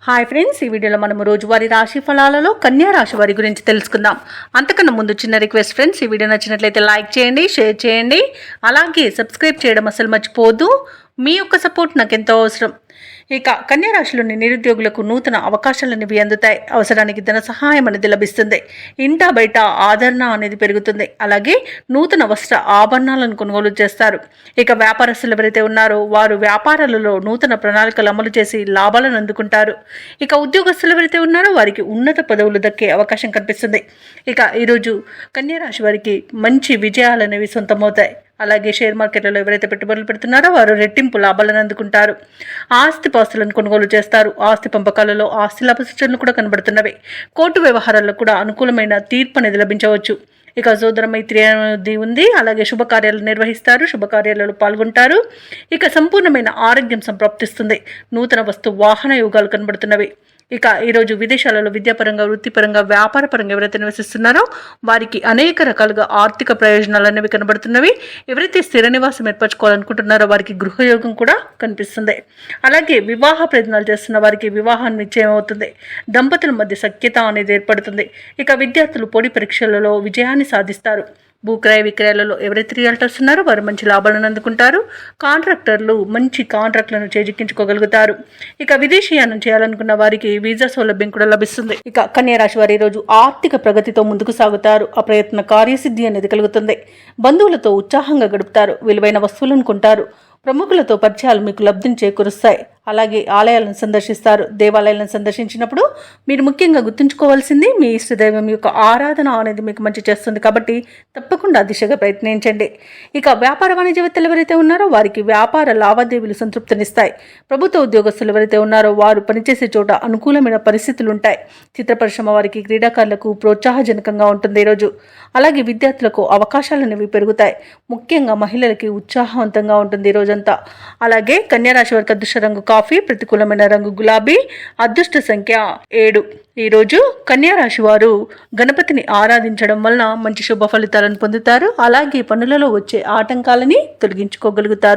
Hi friends, ఈ వీడియోలో మనం రోజువారీ రాశి ఫలాలలో కన్యా రాశి వారి గురించి తెలుసుకుందాం. అంతకన్నా ముందు చిన్న రిక్వెస్ట్ ఫ్రెండ్స్, ఈ వీడియో నచ్చినట్లయితే లైక్ చేయండి, షేర్ చేయండి, అలాగే సబ్స్క్రైబ్ చేయడం అసలు మర్చిపోవద్దు. మీ యొక్క సపోర్ట్ నాకు ఎంతో అవసరం. ఇక కన్యా రాశిలోని నిరుద్యోగులకు నూతన అవకాశాలనేవి అందుతాయి. అవసరానికి ధన సహాయం అనేది లభిస్తుంది. ఇంటా బయట ఆదరణ అనేది పెరుగుతుంది. అలాగే నూతన వస్త్ర ఆభరణాలను కొనుగోలు చేస్తారు. ఇక వ్యాపారస్తులు ఎవరైతే ఉన్నారో వారు వ్యాపారాలలో నూతన ప్రణాళికలు అమలు చేసి లాభాలను అందుకుంటారు. ఇక ఉద్యోగస్తులు ఎవరైతే ఉన్నారో వారికి ఉన్నత పదవులు దక్కే అవకాశం కనిపిస్తుంది. ఇక ఈరోజు కన్యా రాశి వారికి మంచి విజయాలు అనేవి సొంతమవుతాయి. అలాగే షేర్ మార్కెట్లలో ఎవరైతే పెట్టుబడులు పెడుతున్నారో వారు రెట్టింపు లాభాలను అందుకుంటారు. ఆస్తిపాస్తులను కొనుగోలు చేస్తారు. ఆస్తి పంపకాలలో ఆస్తి లాభ సూచనలు కూడా కనబడుతున్నవి. కోర్టు వ్యవహారాల్లో కూడా అనుకూలమైన తీర్పు అనేది లభించవచ్చు. ఇక సోదర మైత్రి అనేది ఉంది. అలాగే శుభకార్యాలు నిర్వహిస్తారు, శుభకార్యాలలో పాల్గొంటారు. ఇక సంపూర్ణమైన ఆరోగ్యం సంప్రాప్తిస్తుంది. నూతన వస్తు వాహన యోగాలు కనబడుతున్నవి. ఇక ఈరోజు విదేశాలలో విద్యాపరంగా, వృత్తిపరంగా, వ్యాపారపరంగా ఎవరైతే నివసిస్తున్నారో వారికి అనేక రకాలుగా ఆర్థిక ప్రయోజనాలు అనేవి కనబడుతున్నవి. ఎవరైతే స్థిర నివాసం ఏర్పరచుకోవాలనుకుంటున్నారో వారికి గృహయోగం కూడా కనిపిస్తుంది. అలాగే వివాహ ప్రయత్నాలు చేస్తున్న వారికి వివాహం నిశ్చయం అవుతుంది. దంపతుల మధ్య సఖ్యత అనేది ఏర్పడుతుంది. ఇక విద్యార్థులు పోటీ పరీక్షలలో విజయాన్ని సాధిస్తారు. భూక్రయ విక్రయాలలో ఎవరైతే రియల్టర్స్ ఉన్నారో వారు మంచి లాభాలను అందుకుంటారు. కాంట్రాక్టర్లు మంచి కాంట్రాక్ట్లను చేజిక్కించుకోగలుగుతారు. ఇక విదేశీయానం చేయాలనుకున్న వారికి వీసా సౌలభ్యం కూడా లభిస్తుంది. ఇక కన్యా రాశి వారి రోజు ఆర్థిక ప్రగతితో ముందుకు సాగుతారు. అప్రయత్న కార్యసిద్ధి అనేది కలుగుతుంది. బంధువులతో ఉత్సాహంగా గడుపుతారు. విలువైన వస్తువులను కొంటారు. ప్రముఖులతో పరిచయాలు మీకు లబ్ధిని చేకూరుస్తాయి. అలాగే ఆలయాలను సందర్శిస్తారు. దేవాలయాలను సందర్శించినప్పుడు మీరు ముఖ్యంగా గుర్తుంచుకోవాల్సింది మీ ఇష్టదైవం యొక్క ఆరాధన అనేది మీకు మంచి చేస్తుంది. కాబట్టి తప్పకుండా దిశగా ప్రయత్నించండి. ఇక వ్యాపార వాణిజ్యవేత్తలు ఎవరైతే ఉన్నారో వారికి వ్యాపార లావాదేవీలు సంతృప్తినిస్తాయి. ప్రభుత్వ ఉద్యోగస్తులు ఎవరైతే ఉన్నారో వారు పనిచేసే చోట అనుకూలమైన పరిస్థితులు ఉంటాయి. చిత్ర పరిశ్రమ వారికి, క్రీడాకారులకు ప్రోత్సాహజనకంగా ఉంటుంది ఈరోజు. అలాగే విద్యార్థులకు అవకాశాలు అనేవి పెరుగుతాయి. ముఖ్యంగా మహిళలకి ఉత్సాహవంతంగా ఉంటుంది ఈరోజంతా. అలాగే కన్యా రాశి వారికి అదృష్ట రంగు కాఫీ, ప్రతికూలమైన రంగు గులాబీ, అదృష్ట సంఖ్య 7. ఈరోజు కన్యా రాశి వారు గణపతిని ఆరాధించడం వలన మంచి శుభ ఫలితాలను పొందుతారు. అలాగే పనులలో వచ్చే ఆటంకాలని తొలగించుకోగలుగుతారు.